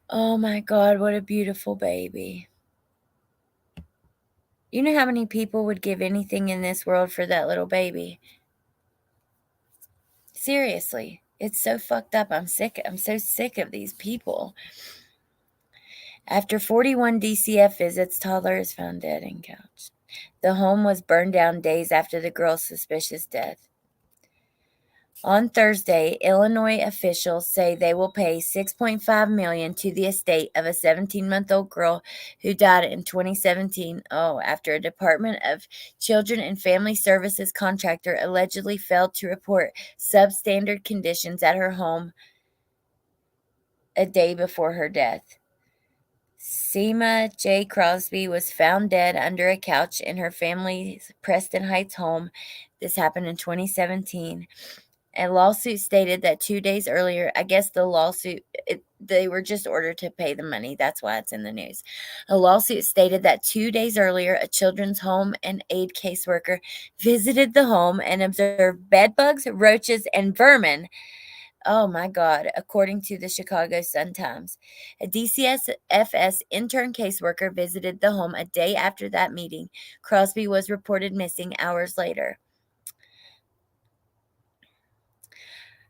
Oh my God, what a beautiful baby. You know how many people would give anything in this world for that little baby? Seriously. It's so fucked up. I'm so sick of these people. After 41 DCF visits, toddler is found dead in couch. The home was burned down days after the girl's suspicious death. On Thursday, Illinois officials say they will pay $6.5 million to the estate of a 17-month-old girl who died in 2017 after a Department of Children and Family Services contractor allegedly failed to report substandard conditions at her home a day before her death. Seema J. Crosby was found dead under a couch in her family's Preston Heights home. This happened in 2017. A lawsuit stated that 2 days earlier, I guess the lawsuit, they were just ordered to pay the money. That's why it's in the news. A lawsuit stated that 2 days earlier, a children's home and aid caseworker visited the home and observed bedbugs, roaches, and vermin. Oh my God, according to the Chicago Sun-Times. A DCFS intern caseworker visited the home a day after that meeting. Crosby was reported missing hours later.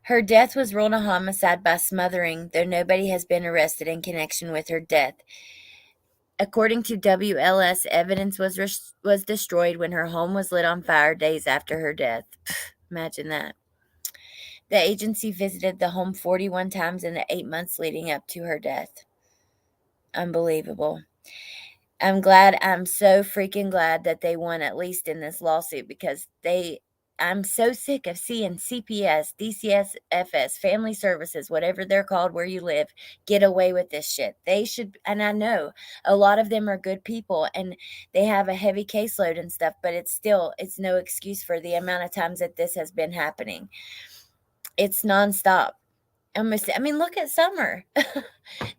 Her death was ruled a homicide by smothering, though nobody has been arrested in connection with her death. According to WLS, evidence was destroyed when her home was lit on fire days after her death. Imagine that. The agency visited the home 41 times in the 8 months leading up to her death. Unbelievable. I'm so freaking glad that they won at least in this lawsuit because I'm so sick of seeing CPS, DCSFS, family services, whatever they're called where you live, get away with this shit. They should, and I know a lot of them are good people and they have a heavy caseload and stuff, but it's no excuse for the amount of times that this has been happening. It's nonstop. I mean, look at Summer.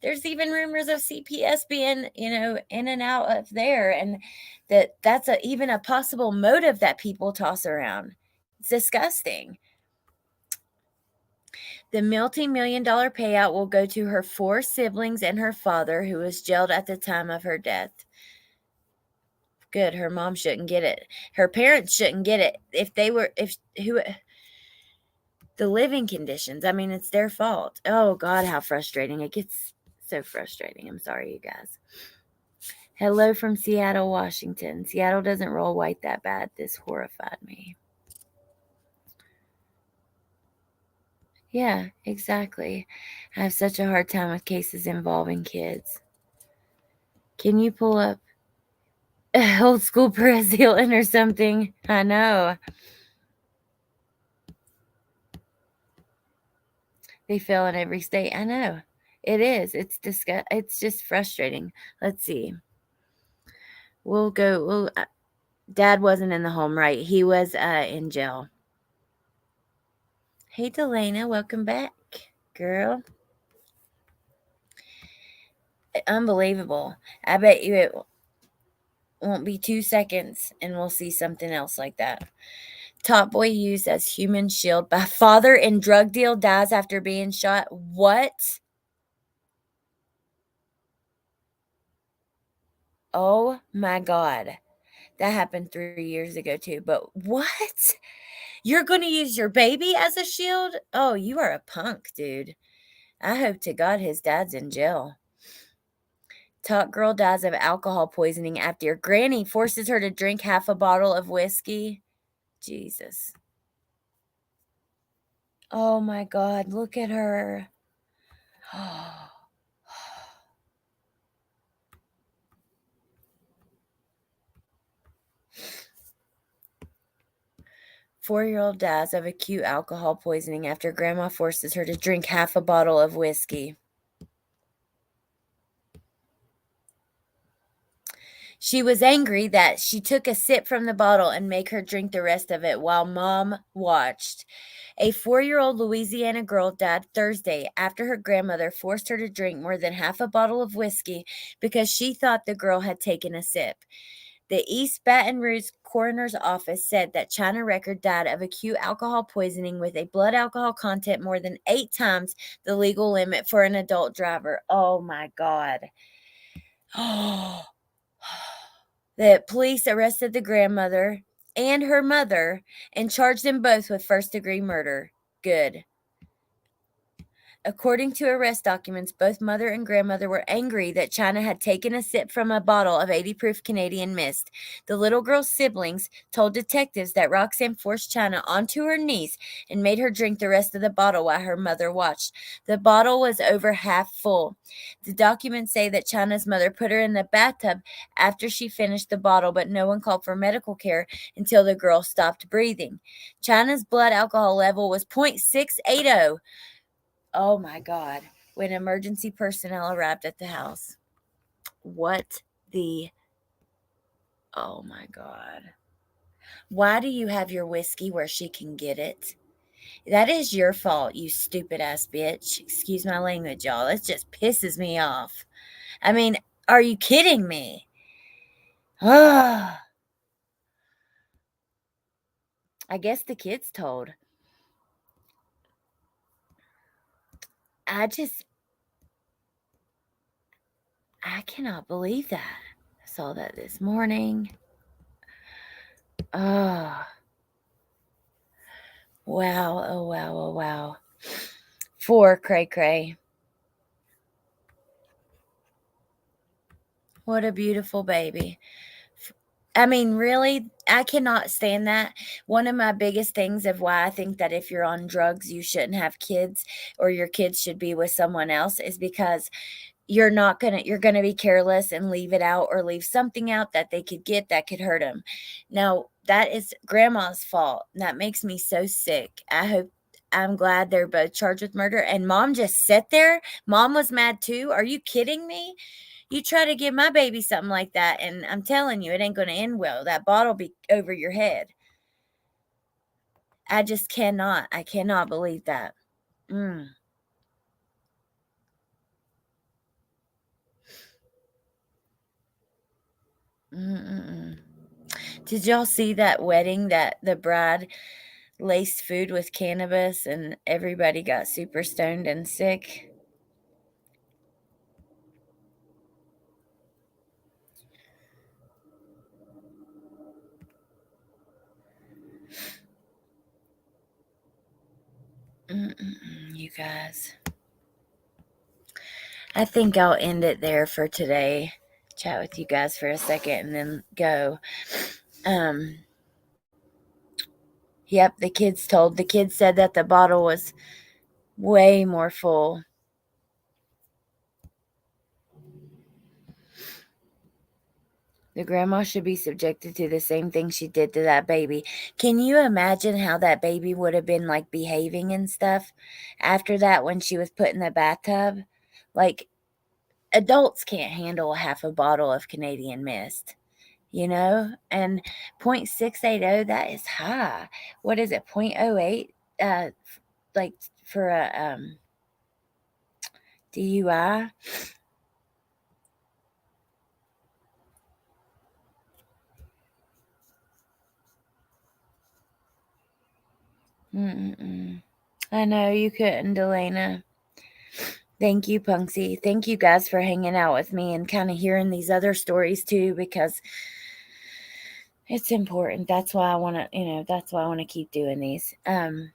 There's even rumors of CPS being, in and out of there, and that's even a possible motive that people toss around. It's disgusting. The multi-million-dollar payout will go to her 4 siblings and her father, who was jailed at the time of her death. Good, her mom shouldn't get it. Her parents shouldn't get it. The living conditions, I mean, it's their fault. Oh, God, how frustrating. It gets so frustrating. I'm sorry, you guys. Hello from Seattle, Washington. Seattle doesn't roll white that bad. This horrified me. Yeah, exactly. I have such a hard time with cases involving kids. Can you pull up old school Perez Hilton or something? I know. They fail in every state. I know. It is. It's just frustrating. Let's see. We'll go. Dad wasn't in the home, right? He was in jail. Hey, Delana, welcome back, girl. Unbelievable. I bet you it won't be 2 seconds and we'll see something else like that. Top boy used as human shield by father in drug deal dies after being shot. What? Oh my God. That happened 3 years ago too. But what? You're going to use your baby as a shield? Oh, you are a punk, dude. I hope to God his dad's in jail. Top girl dies of alcohol poisoning after granny forces her to drink half a bottle of whiskey. Jesus. Oh my God, look at her. 4-year-old dies of acute alcohol poisoning after grandma forces her to drink half a bottle of whiskey. She was angry that she took a sip from the bottle and make her drink the rest of it while mom watched. A 4-year-old Louisiana girl died Thursday after her grandmother forced her to drink more than half a bottle of whiskey because she thought the girl had taken a sip. The East Baton Rouge coroner's office said that China Record died of acute alcohol poisoning with a blood alcohol content more than 8 times the legal limit for an adult driver. Oh my God. Oh. The police arrested the grandmother and her mother and charged them both with first-degree murder. Good. According to arrest documents, both mother and grandmother were angry that China had taken a sip from a bottle of 80 proof Canadian mist. The little girl's siblings told detectives that Roxanne forced China onto her knees and made her drink the rest of the bottle while her mother watched. The bottle was over half full. The documents say that China's mother put her in the bathtub after she finished the bottle, but no one called for medical care until the girl stopped breathing. China's blood alcohol level was 0.680. Oh my God. When emergency personnel arrived at the house. What the? Oh my God. Why do you have your whiskey where she can get it? That is your fault, you stupid ass bitch. Excuse my language, y'all. It just pisses me off. I mean, are you kidding me? I guess the kids told. I cannot believe that. I saw that this morning. Oh. Wow. Oh, wow. Oh, wow. 4 cray cray. What a beautiful baby. I mean, really, I cannot stand that. One of my biggest things of why I think that if you're on drugs, you shouldn't have kids or your kids should be with someone else is because you're going to be careless and leave it out or leave something out that they could get that could hurt them. Now, that is grandma's fault. That makes me so sick. I'm glad they're both charged with murder. And mom just sat there. Mom was mad too. Are you kidding me? You try to give my baby something like that, and I'm telling you, it ain't going to end well. That bottle be over your head. I just cannot. I cannot believe that. Mm-mm-mm. Did y'all see that wedding that the bride laced food with cannabis and everybody got super stoned and sick? You guys. I think I'll end it there for today. Chat with you guys for a second and then go. Um, yep, the kids said that the bottle was way more full. The grandma should be subjected to the same thing she did to that baby. Can you imagine how that baby would have been like behaving and stuff after that when she was put in the bathtub? Like, adults can't handle half a bottle of Canadian Mist, you know? And 0.680, that is high. What is it, 0.08? Like for a DUI? Mm-mm-mm. I know you couldn't, Delana. Thank you, Punksy. Thank you guys for hanging out with me and kind of hearing these other stories too, because it's important. That's why I want to, that's why I want to keep doing these. But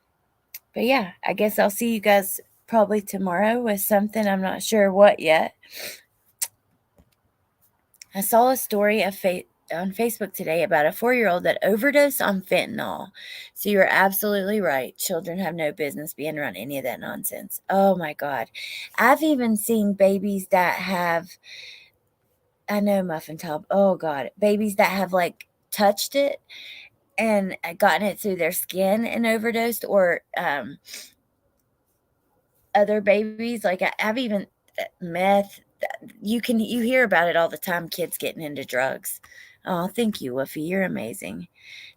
yeah, I guess I'll see you guys probably tomorrow with something. I'm not sure what yet. I saw a story on Facebook today about a 4-year-old that overdosed on fentanyl. So you're absolutely right. Children have no business being around any of that nonsense. Oh my God. I've even seen babies that have, I know Muffin Top. Oh God. Babies that have like touched it and gotten it through their skin and overdosed, or other babies. Like I've even meth. You hear about it all the time. Kids getting into drugs. Oh, thank you, Woofy. You're amazing.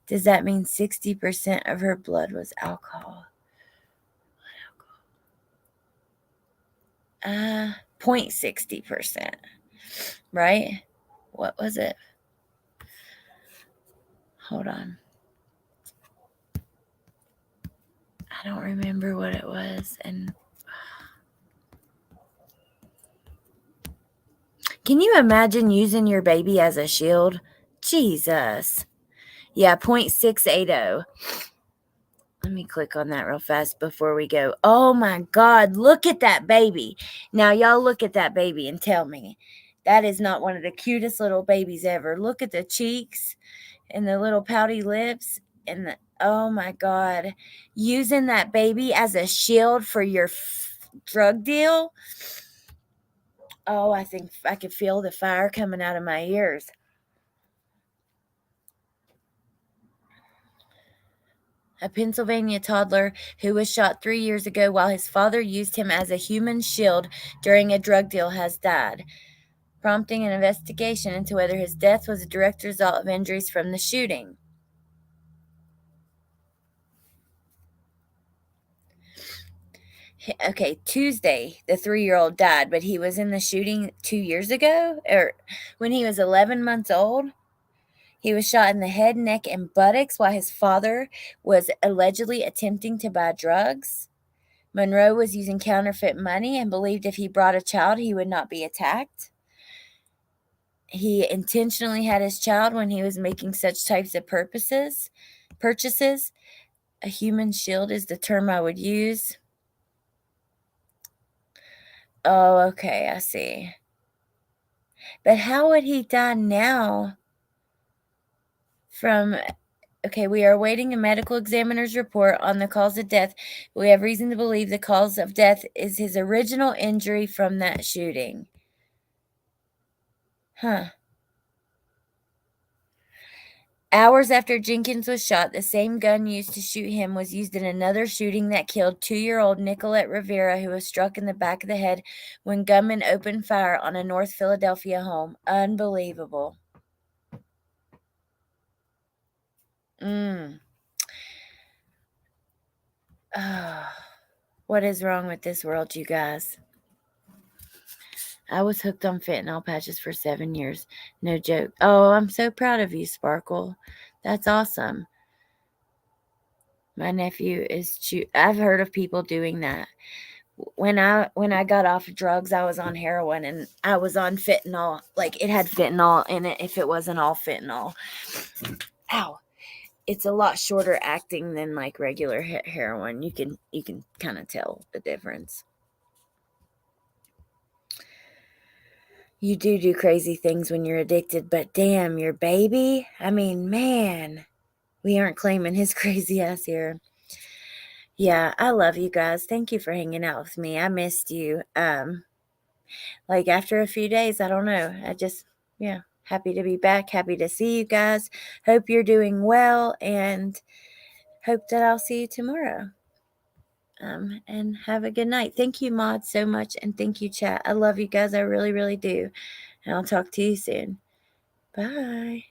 Does that mean 60% of her blood was alcohol? 0.60%. Right? What was it? Hold on. I don't remember what it was. And can you imagine using your baby as a shield? Jesus. Yeah, 0.680. Let me click on that real fast before we go. Oh my God, look at that baby. Now, y'all look at that baby and tell me that is not one of the cutest little babies ever. Look at the cheeks and the little pouty lips. And oh my God, using that baby as a shield for your drug deal. Oh, I think I could feel the fire coming out of my ears. A Pennsylvania toddler who was shot 3 years ago while his father used him as a human shield during a drug deal has died, prompting an investigation into whether his death was a direct result of injuries from the shooting. Okay, Tuesday, the 3-year-old died, but he was in the shooting 2 years ago, or when he was 11 months old. He was shot in the head, neck, and buttocks while his father was allegedly attempting to buy drugs. Monroe was using counterfeit money and believed if he brought a child, he would not be attacked. He intentionally had his child when he was making such types of purchases. A human shield is the term I would use. Oh, okay, I see. But how would he die now from... Okay, we are awaiting a medical examiner's report on the cause of death. We have reason to believe the cause of death is his original injury from that shooting. Huh. Hours after Jenkins was shot, the same gun used to shoot him was used in another shooting that killed 2-year-old Nicolette Rivera, who was struck in the back of the head when gunmen opened fire on a North Philadelphia home. Unbelievable. Oh, what is wrong with this world, you guys? I was hooked on fentanyl patches for 7 years. No joke. Oh, I'm so proud of you, Sparkle. That's awesome. My nephew is I've heard of people doing that. When I got off drugs, I was on heroin and I was on fentanyl. Like, it had fentanyl in it if it wasn't all fentanyl. Ow. It's a lot shorter acting than like regular heroin. You can kind of tell the difference. You do crazy things when you're addicted, but damn, your baby? I mean, man, we aren't claiming his crazy ass here. Yeah, I love you guys. Thank you for hanging out with me. I missed you. Like, after a few days, I don't know. Yeah, happy to be back. Happy to see you guys. Hope you're doing well and hope that I'll see you tomorrow. And have a good night. Thank you, Maud, so much. And thank you, chat. I love you guys. I really, really do. And I'll talk to you soon. Bye.